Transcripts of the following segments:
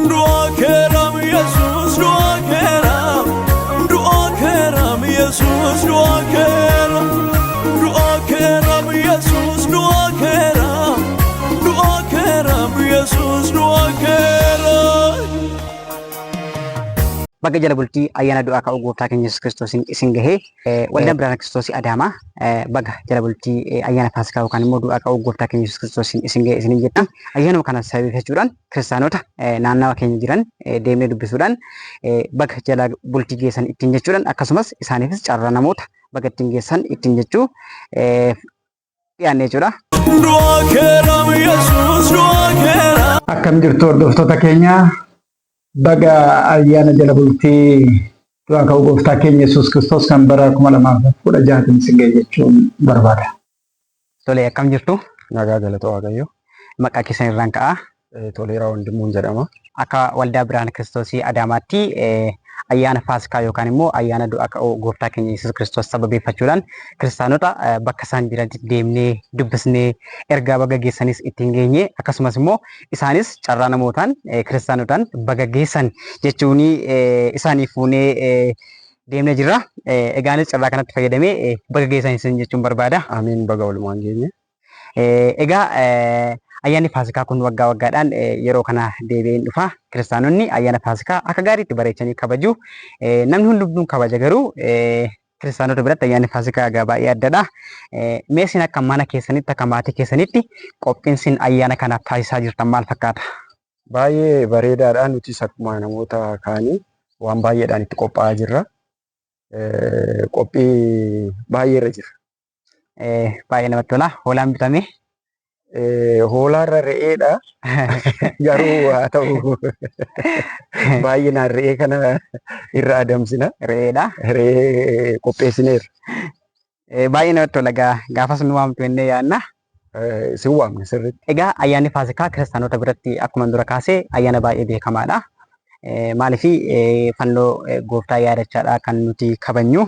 Dua keram Yesus, dua keram. Dua keram Yesus, dua keram. Dua keram Yesus, dua keram. Dua keram Yesus, dua keram. Baga jala bultii ayyaana du'aa ka'uu gooftaa keenya Yesuus Kiristoosiin isin gahee waldaan Biraana Kiristoosii Adaamaa baga jala bultii ayyaana Faasikaa yookaan immoo du'aa ka'uu gooftaa keenya Yesuus Kiristoosiin isin gahee isiniin jedha. Ayyaanuma kana sababeeffachuudhaan kiristaanota naannawa keenya jiran deemnee dubbisuudhaan baga jala bultii geessan ittiin jechuudhaan akkasumas isaaniifis carraa namoota baga ittiin geessan ittiin jechuu dhiyaannee jechuudha. Akkam jirtu hordoftoota keenya. Baga ayyaana jala bultii du'aa ka'uu gooftaa keenya Yesuus Kiristoos kan bara 2016 isin ga'e jechuun barbaada. Tole akkam jirtu? Nagaa galata Waaqayyo. Maqaa keessan irraan ka'aa. Toleeraa Wandimmuun jedhama. Akka waldaa Biraana Kiristoosii Adaamaatti ayyaana Faasikaa yookaan immoo ayyaana du'aa ka'uu gooftaa keenya Yesuus Kiristoos sababeeffachuudhaan kiristaanota bakka isaan jiran deemnee dubbisnee ergaa baga geessanis ittiin geenye akkasumas immoo isaanis carraa namootaan kiristaanotaan baga geessan jechuun isaanii fuunee deemnee jirra. Egaanis carraa kanatti fayyadamee baga geessan isin jechuun barbaada. Amiin baga walumaan geenye. Egaa ayyaanni Faasikaa kun waggaa waggaadhaan yeroo kana deebi'een dhufa. Kiristaanonni ayyaana Faasikaa akka gaariitti bareechanii kabaju. Namni hundumtuu kabaja garuu kiristaanota biratti ayyaanni Faasikaa egaa baay'ee addadha. Mee isin akka mana keessanitti akka maatii keessanitti qophiin isin ayyaana kanaaf taasisaa jirtan maal fakkaata? Baay'ee bareedaadha. Nutis akkuma namoota kaanii waan baay'eedhaan itti qophaa'aa jirra. Qophii baay'eerra jira. Baay'ee namatti tola. Hoolaan bitame? Hoolaarra re'eedha. Garuu haa ta'u baay'inaan re'ee kana irra adamsina. Re'eedha. Re'ee qopheessineerra. Baay'ee namatti tola. Gaafas nu waamtu jennee yaadna. Sin waamne sirriitti. Egaa ayyaanni Faasikaa kiristaanota biratti akkuma dura kaasee ayyaana baay'ee beekamaadha. Maaliif fannoo gooftaa yaadachaadha kan nuti kabajnu.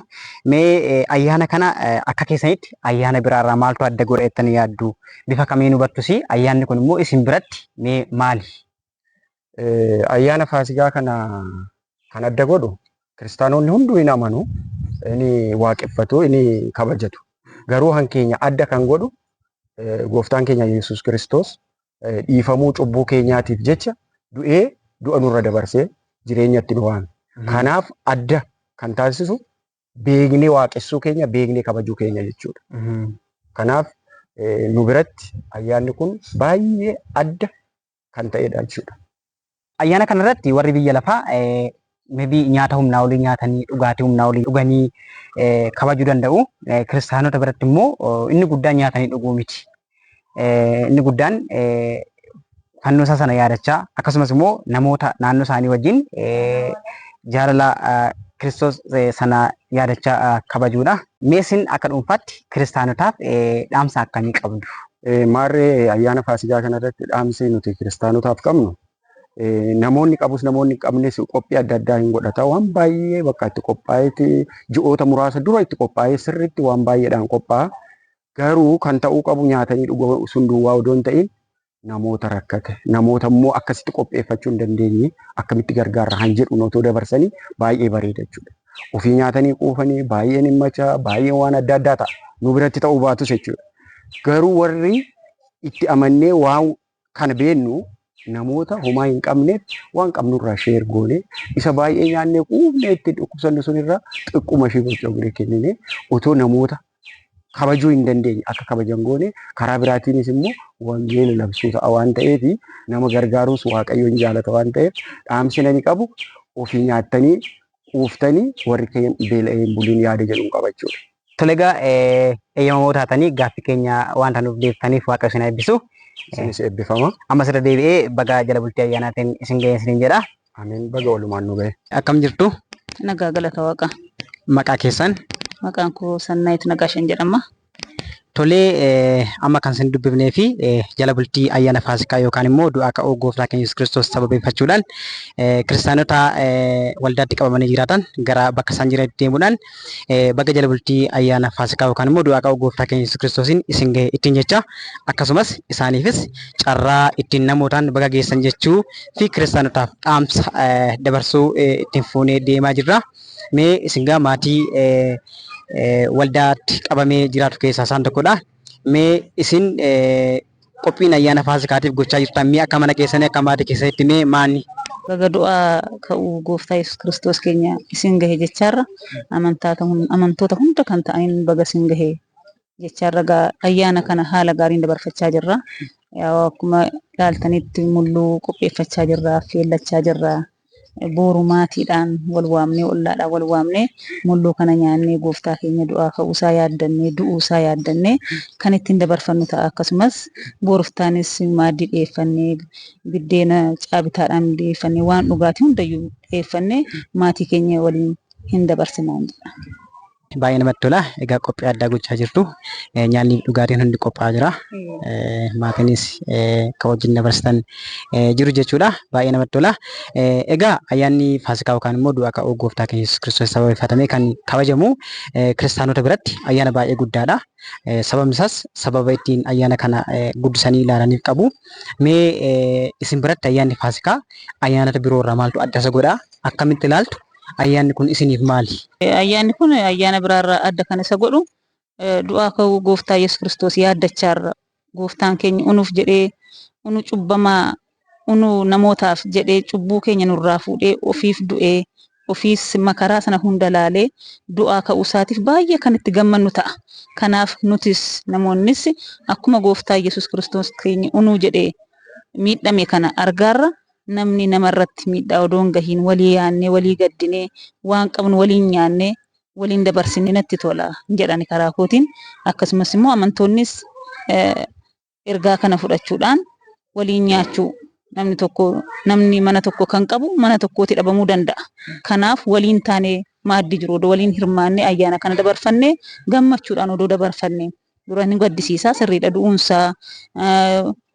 Mee ayyaana kana akka keessanitti ayyaana biraarraa maaltu adda godha jettanii yaaddu? Bifa kamiin hubattus ayyaanni kun immoo isin biratti mee maali? Ayyaana Faasikaa kana kan adda godhu kiristaanonni hunduu hin amanu, inni waaqeffatu, inni kabajatu. Garuu hankeenya adda kan godhu gooftaan keenya Yesuus Kiristoos dhiifamuu cubbuu keenyaatiif jecha du'ee du'a nurra dabarsee jireenyatti nu waame. Kanaaf adda kan taasisu beeknee waaqessuu keenya, beeknee kabajuu keenya jechuudha. Kanaaf nu biratti ayyaanni kun baay'ee adda kan ta'edha jechuudha. Ayyaana kanarratti warri biyya lafaa maybe nyaata humnaa olii nyaatanii dhugaatii humnaa olii dhuganii kabajuu danda'u. Kiristaanota biratti immoo inni guddaan nyaatanii dhuguu miti. Inni guddaan fannoo isaa sana yaadachaa akkasumas immoo namoota naannoo isaanii wajjin jaalala Kiristoos sana yaadachaa kabajuudha. Mee isin akka dhuunfaatti kiristaanotaaf dhaamsa akkamii qabdu? Maarree ayyaana Faasikaa kanarratti dhaamsi nuti kiristaanotaaf qabnu namoonni qabus namoonni hin qabnes qophii adda addaa hin godhata. Waan baay'ee bakka itti qophaa'eeti ji'oota muraasa dura itti qophaa'ee sirriitti waan baay'eedhaan qophaa'a. Garuu kan ta'uu qabu nyaatanii dhuguu sun duwwaa odoo hin ta'in namoota rakkate, namoota immoo akkasitti qopheeffachuu hin dandeenye akkamitti gargaarra han jedhu otoo dabarsanii baay'ee bareeda jechuudha. Ofii nyaatanii quufanii baay'een hin macha, baay'een waan adda addaa ta'a. Nu biratti ta'uu baatus jechuudha. Garuu warri itti amannee waan kana beennu namoota homaa hin qabneef waan qabnurraa sheer goone isa baay'ee nyaannee quufnee itti dhukkubsannu sunirraa xiqquma ishee gochoogne kennine otoo namoota kabajuu hin dandeenye akka kabajan goone karaa biraatiinis immoo wangeela labsuu ta'a waan ta'eef nama gargaaruus Waaqayyoon jaalata waan ta'eef dhaamsi nani qabu ofii nyaattanii quuftanii warri keenya beela'ee hin buliin yaada jedhuun qabachuudha. Tole egaa eeyyamamoo taatanii gaaffii keenya waan nuuf deebiftaniif Waaqa isin eebbisu. Isinis eebbifama. Ammas irra deebi'ee baga jala bultii ayyaanaatiin isin ga'e isiniin jedha. Amiin baga walumaan nu ga'e. Akkam jirtu? Nagaa galata Waaqa. Maqaa keessan? Maqaan koo Sannaayit Nagaashan jedhama. Tolee amma kan isin dubbifnee fi jala bultii ayyaana Faasikaa yookaan immoo du'aa ka'uu gooftaa keenya Yesuus Kiristoos sababeeffachuudhaan kiristaanota waldaatti qabamanii jiraatan gara bakka isaan jiran deemuudhaan bakka jala bultii ayyaana Faasikaa yookaan immoo du'aa ka'uu gooftaa keenya Yesuus Kiristoosiin isin ga'e ittiin jecha akkasumas isaaniifis carraa ittiin namootaan baga geessan jechuu fi kiristaanotaaf dhaamsa dabarsuu ittiin fuunee deemaa jirra. Mee isin gaa maatii waldaatti qabamee jiraatu keessaa isaan tokkodha. Mee isin qophiin ayyaana Faasikaatiif gochaa jirtan mee akka mana keessanii akka maatii keessatti mee maani? Baga du'aa ka'uu gooftaa Yesuus Kiristoos keenya isin gahe jechaarra amantoota hunda kan ta'aniin baga isin gahe jechaarra ayyaana kana haala gaariin dabarfachaa jirra. Akkuma ilaaltanitti mulluu qopheeffachaa jirra, affeellachaa jirra. Booru maatiidhaan wal waamnee ollaadhaan wal waamnee mulluu kana nyaannee gooftaa keenya du'aa ka'uusaa yaaddannee du'uusaa yaaddannee kan ittiin dabarfannu ta'a. Akkasumas booruftaanis maaddii dhiyeeffannee biddeena caabitaadhaan dhiyeeffannee waan dhugaatii hundayyuu dhiyeeffannee maatii keenya waliin hin dabarsinaan jedha. Baay'ee namatti tola. Egaa qophii addaa gochaa jirtu. Nyaanni dhugaatiin hundi qophaa'aa jira. Maatiinis kan wajjin dabarsitan jiru jechuudha. Baay'ee namatti tola. Egaa ayyaanni Faasikaa yookaan immoo du'aa ka'uu gooftaa keenya Yesuus Kiristoos sababeeffatamee kan kabajamu kiristaanota biratti ayyaana baay'ee guddaadha. Sababni isaas sababa ittiin ayyaana kana guddisanii ilaalaniif qabu. Mee isin biratti ayyaanni Faasikaa ayyaanota biroo irraa maaltu adda isa godha? Akkamitti ilaaltu? Ayyaanni kun isiniif maali? Ayyaanni kun ayyaana biraarraa adda kan isa godhu du'aa ka'uu gooftaa Yesuus Kiristoos yaaddachaarra gooftaan keenya unuuf jedhee unu cubbamaa unu namootaaf jedhee cubbuu keenya nurraa fuudhee ofiif du'ee ofiis makaraa sana hunda laalee du'aa ka'uu isaatiif baay'ee kan itti gammannu ta'a. Kanaaf nutis namoonnis akkuma gooftaa Yesuus Kiristoos keenya unuu jedhee miidhame kana argaarra namni namarratti miidhaa odoon gahiin walii yaannee walii gaddinee waan qabnu waliin nyaannee waliin dabarsinee natti tola jedhani karaa kootiin. Akkasumas immoo amantoonnis ergaa kana fudhachuudhaan waliin nyaachuu namni mana tokko kan qabu mana tokkooti dhabamuu danda'a. Kanaaf waliin taanee maaddii jiru odoo waliin hirmaannee ayyaana kana dabarfannee gammachuudhaan odoo dabarfannee dura ni gaddisiisa sirriidha du'uunsaa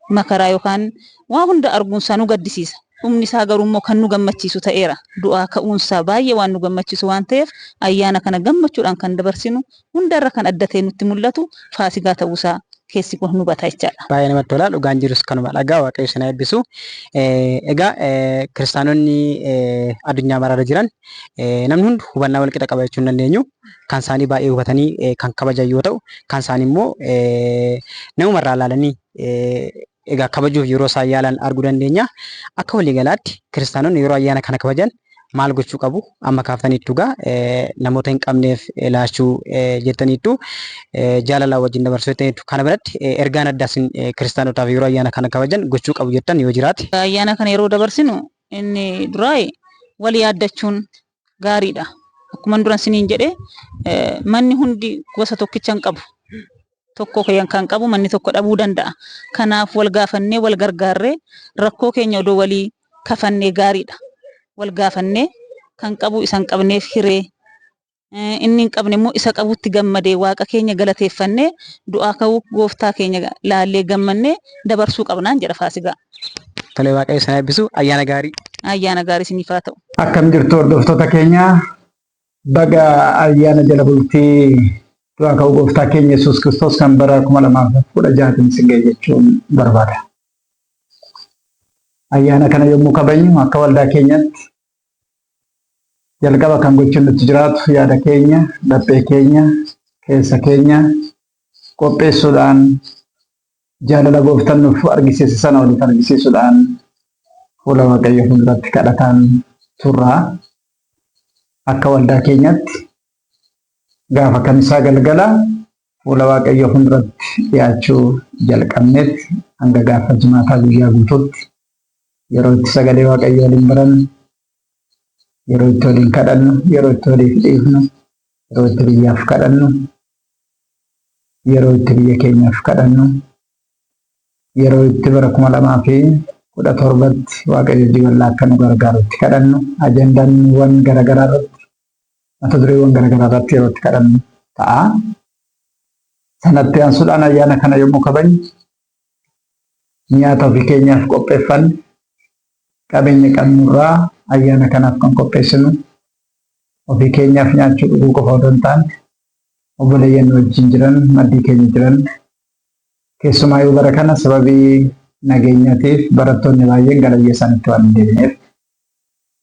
makaraa yookaan waa hunda arguunsaa nu gaddisiisa. Dhumni isaa garuu immoo kan nu gammachiisu ta'eera. Du'aa ka'uunsaa baay'ee waan nu gammachiisu waan ta'eef ayyaana kana gammachuudhaan kan dabarsinu hundarra kan adda ta'e nutti mul'atu Faasikaa ta'uusaa keessi kun hubata jechaadha. Baay'ee namatti tola. Dhugaan jirus kanuma dhagaa Waaqayyo sana eebbisu. Egaa kiristaanonni addunyaa maraarra jiran namni hundi hubannaa wal qixa qaba jechuu hin dandeenyu. Kan isaanii baay'ee hubatanii kan kabajan yoo ta'u, kan isaanii immoo namumarraa ilaalanii egaa kabajuuf yeroo isaan yaalan arguu dandeenya. Akka waliigalaatti kiristaanonni yeroo ayyaana kana kabajan maal gochuu qabu? Amma kaaftaniittu gaa namoota hin qabneef laachuu jettaniittu jaalala wajjin dabarsuu jettaniittu. Kana biratti ergaan addaas kiristaanotaaf yeroo ayyaana kana kabajan gochuu qabu jettan yoo jiraate. Ayyaana kana yeroo dabarsinu inni duraa'e wal yaaddachuun gaariidha. Akkuma duran siniin jedhee manni hundi gosa tokkicha hin qabu. Tokko kan qabu manni tokko dhabuu danda'a. Kanaaf wal gaafannee wal gargaarree rakkoo keenya odoo walii kafannee gaariidha. Wal gaafannee kan qabu isa hin qabneef hiree inni hin qabne immoo isa qabutti gammadee waaqa keenya galateeffannee du'aa ka'uu gooftaa keenya laallee gammannee dabarsuu qabnaan jedha Faasikaa. Tolee Waaqayyo sana eebbisu. Ayyaana gaarii. Ayyaana gaarii isiniif haa ta'u. Akkam jirtu hordoftoota keenya baga ayyaana jala bultii du'aa ka'uu gooftaa keenya Yesuus Kiristoos kan bara 2016 isin ga'e jechuun barbaada. Ayyaana kana yommuu kabajnu akka waldaa keenyatti jalqaba kan gochuun nutti jiraatu yaada keenya, laphee keenya, keessa keenya qopheessuudhaan jaalala gooftaan nuuf argisiise sana waliif argisiisuudhaan fuula Waaqayyoo fuulduratti kadhataan turraa. Akka waldaa keenyatti gaafa kamisaa galgala fuula Waaqayyoo fuulduratti dhiyaachuu jalqabnetti hanga gaafa jimaataa guyyaa guutuutti yeroo itti sagalee Waaqayyoo waliin barannu, yeroo itti waliin kadhannu, yeroo itti waliif dhiifnu, yeroo itti biyyaaf kadhannu, yeroo itti biyya keenyaaf kadhannu, yeroo itti bara 2017tti Waaqayyo jiballaa akka nu gargaarutti kadhannu, ajandaawwan garaagaraa irratti mata dureewwan garaagaraa irratti yeroo itti kadhannu ta'a. Sanatti aansuudhaan ayyaana kana yommuu kabajnu nyaata ofii keenyaaf qopheeffanne qabeenya qabnurraa ayyaana kanaaf kan qopheessinu ofii keenyaaf nyaachuu dhuguu qofa otoo hin taane obboleeyyan wajjin jiran maddii keenya jiran keessumaayyuu bara kana sababii nageenyaatiif barattoonni baay'een gara biyya isaaniitti waan hin deebineef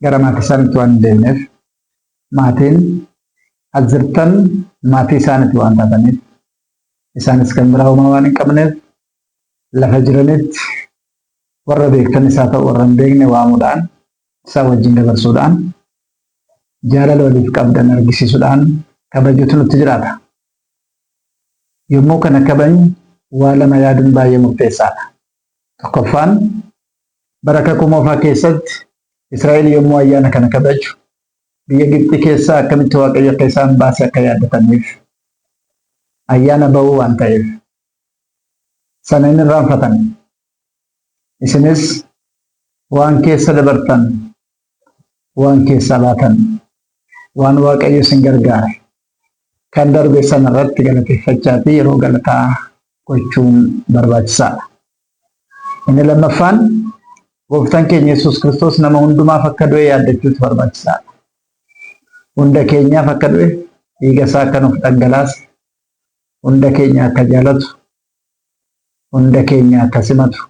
gara maatii isaaniitti waan hin deebineef maatiin as jirtan maatii isaaniitti waan taataniif isaanis kan biraa uumaa waan hin qabneef lafa jiranitti warra beektan isaa ta'u warra hin beekne waamuudhaan isaa wajjin dabarsuudhaan jaalala waliif qabdan argisiisuudhaan kabajuutu nutti jiraata. Yommuu kana kabajnu waa lama yaaduun baay'ee murteessaadha. Tokkoffaan bara kakuu moofaa keessatti Israa'el yommuu ayyaana kana kabaju biyya Gibxi keessaa akkamitti Waaqayyo akka isaan baase akka yaaddataniif ayyaana ba'uu waan ta'eef sana hin irraanfatan. Isinis waan keessa dabartan waan keessaa baatan waan Waaqayyo isin gargaare kan darbe sana irratti galateeffachaa fi yeroo galataa gochuun barbaachisaadha. Inni lammaffaan gooftaan keenya Yesuus Kiristoos nama hundumaaf akka du'e yaaddachuutu barbaachisaadha. Hunda keenyaaf akka du'e dhiiga isaa akka nuuf dhangalaase hunda keenya akka jaalatu hunda keenya akka simatu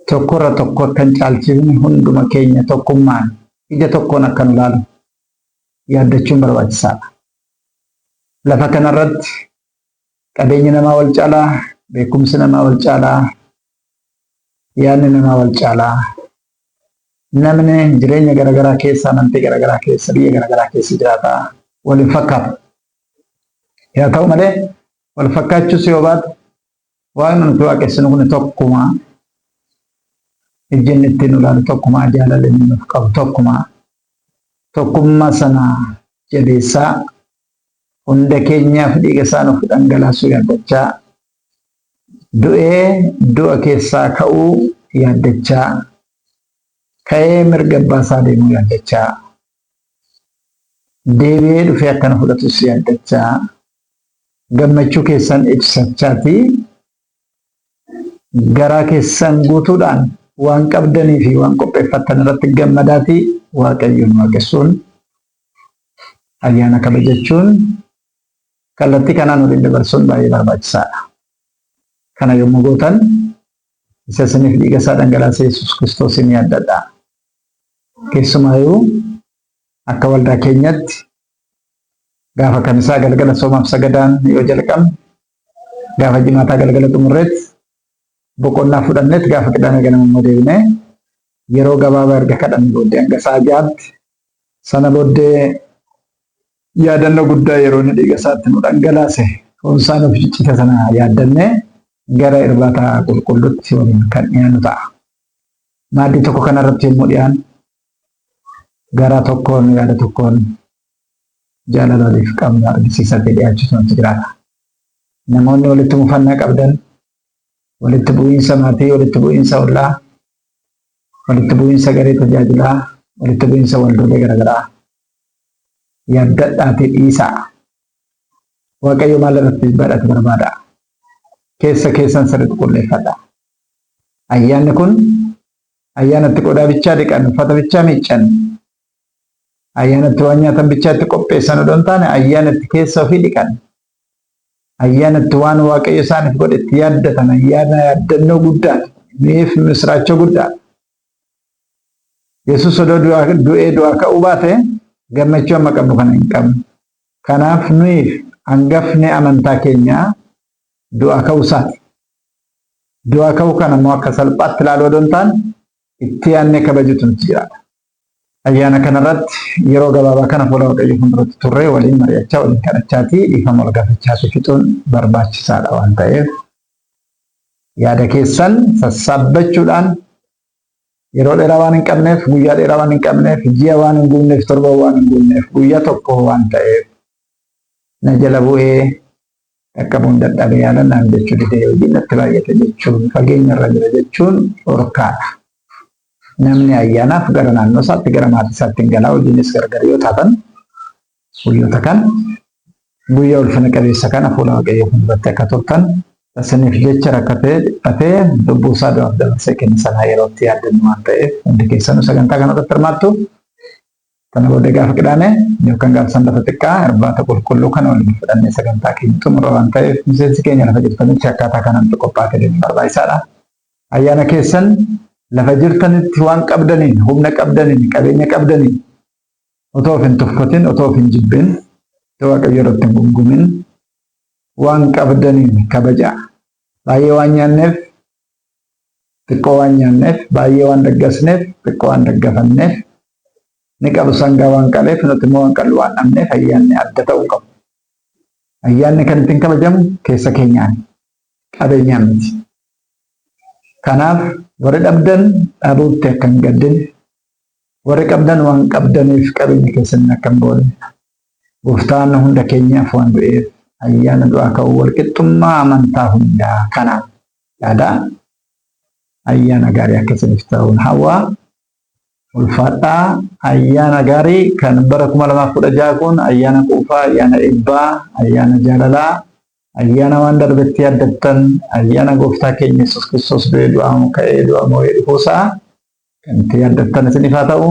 tokkorra tokko akka hin caalchifne hunduma keenya tokkummaan ija tokkoon akka nu ilaalu yaaddachuun barbaachisaadha. Lafa kanarratti qabeenyi namaa wal caalaa, beekumsi namaa wal caalaa, yaadni namaa wal caalaa. Namni jireenya garaagaraa keessa, amantii garaagaraa keessa, biyya garaagaraa keessa jiraata waliin fakkaata. Yaa ta'u malee wal fakkaachuus yoo baate waan nuti waaqessinu kun tokkuma. Ijji inni ittiin ilaalu tokkuma, jaalala inni nuuf qabu tokkuma. Tokkummaa sana jabeessaa hunda keenyaaf dhiiga isaa nuuf dhangalaasuu yaaddachaa du'ee du'a keessaa ka'uu yaaddachaa ka'ee mirga abbaa isaa deemuu yaaddachaa deebi'ee dhufee akkana fudhatus yaaddachaa gammachuu keessan ibsachaatii garaa keessan guutuudhaan waan qabdanii fi waan qopheeffattan irratti gammadaatii Waaqayyoon waaqessuun ayyaana kabajachuun kallattii kanaan waliin dabarsuun baay'ee barbaachisaadha. Kana yommuu gootan isa isiniif dhiiga isaa dhangalaasee Yesuus Kiristoosiin yaaddadhaa. Keessumaayyuu akka waldaa keenyatti gaafa kamisaa galgala soomaaf sagadaan yoo jalqabne gaafa jimaataa galgala xumurreetti boqonnaa fudhannetti gaafa qidaamee ganama immoo deebinee yeroo gabaabaa erga kadhanne booddee hanga sa'a jahaatti sana booddee yaadannoo guddaa yeroo inni dhiiga isaatti nu dhangalaase foonsaan of ciccite sana yaaddannee gara irbaata qulqulluutti waliin kan dhiyaannu ta'a. Maaddii tokko kanarratti yommuu dhiyaannu garaa tokkoon yaada tokkoon jaalala waliif qabnu argisiisatee dhiyaachuutu nutti jiraata. Namoonni walitti mufannaa qabdan walitti bu'iinsa maatii, walitti bu'iinsa ollaa, walitti bu'iinsa garee tajaajilaa, walitti bu'iinsa waldoolee garaagaraa yaaddadhaatii dhiisaa. Waaqayyo maal irratti badhaate barbaada? Keessa keessan sirriitti qulqulleeffadha. Ayyaanni kun ayyaanatti qodaa bichaa dhiqan, uffata bichaa miiccan, ayyaanatti waan nyaatan bichaa itti qopheessan odoo hin taane ayyaanatti keessa ofii dhiqan. Ayyaanatti waan Waaqayyo isaaniif godhe itti yaaddatan ayyaana yaaddannoo guddaadha. Nuyiif misraachoo guddaadha. Yesuus odoo du'ee du'aa ka'uu baate gammachuu amma qabnu kana hin qabnu. Kanaaf nuyiif hangafni amantaa keenyaa du'aa ka'uu isaati. Du'aa ka'uu kana immoo akka salphaatti ilaaluu odoo hin taane itti yaadnee kabajuutu nutti jiraata. Ayyaana kanarratti yeroo gabaabaa kana fuula Waaqayyo fuulduratti turree waliin mari'achaa waliin kadhachaatii dhiifama wal gaafachaa fixuun barbaachisaadha waan ta'eef yaada keessan sassaabbachuudhaan yeroo dheeraa waan hin qabneef guyyaa dheeraa waan hin qabneef ji'a waan hin guunneef torba waan hin guunneef guyyaa tokko waan ta'eef na jala bu'ee dhaqqabuun dadhabee yaalannaan jechuu didee hojiin natti baay'ate jechuun fageenya irra jira jechuun dhorkaadha. Namni ayyaanaaf gara naannoo isaatti gara maatii isaatti hin galaa hojiinis gargar yoo taatan guyyoota kan guyyaa ulfina qabeessa kana fuula waaqayyoo fuulduratti akka turtan isiniif jecha rakkatee dhiphatee lubbuu isaa du'aaf dabarsee kenne sanaa yerootti yaaddannu waan ta'eef hundi keessanuu sagantaa kanarratti hirmaattu. Kana booda gaafa qidhaame yookaan gaafa sanbata xiqqaa irbaata qulqulluu kana waliin fudhannee sagantaa keenya xumura waan ta'eef miseensi keenya lafa jirtanitti akkaataa kanaan qophaa'aa deemuun barbaachisaadha. Ayyaana keessan lafa jirtanitti waan qabdaniin, humna qabdaniin, qabeenya qabdaniin otoo of hin tuffatin, otoo of hin jibbin, otoo waaqayyo irratti hin gungumin waan qabdaniin kabaja. Baay'ee waan nyaanneef, xiqqoo waan nyaanneef, baay'ee waan daggasneef, xiqqoo waan daggafanneef, ni qabu sangaa waan qaleef, nuti immoo waan qallu waan dhabneef ayyaanni adda ta'uu qabu. Ayyaanni kan ittiin kabajamu keessa keenyaan, qabeenyaan miti. Kanaaf warri dhabdan dhabuutti akka hin gaddine, warri qabdan waan qabdaniif qabeenya keessan akka hin boonne. Gooftaan hunda keenyaaf waan du'eef ayyaana du'aa ka'uu walqixxummaa amantaa hundaa kanaaf yaadaa ayyaana gaarii akka isiniif ta'uun hawwaa. Ulfaadhaa ayyaana gaarii kan bara 2016 kun ayyaana quufaa, ayyaana eebbaa, ayyaana jaalalaa, ayyaana waan darbetti yaaddattan, ayyaana gooftaa keenya Yesuus Kiristoos du'ee du'aa ka'ee du'aa mo'ee dhufuusaa kan itti yaaddattan isiniif haa ta'u.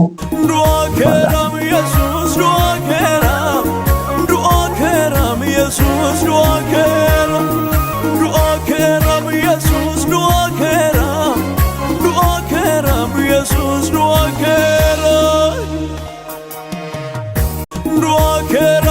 Dua kera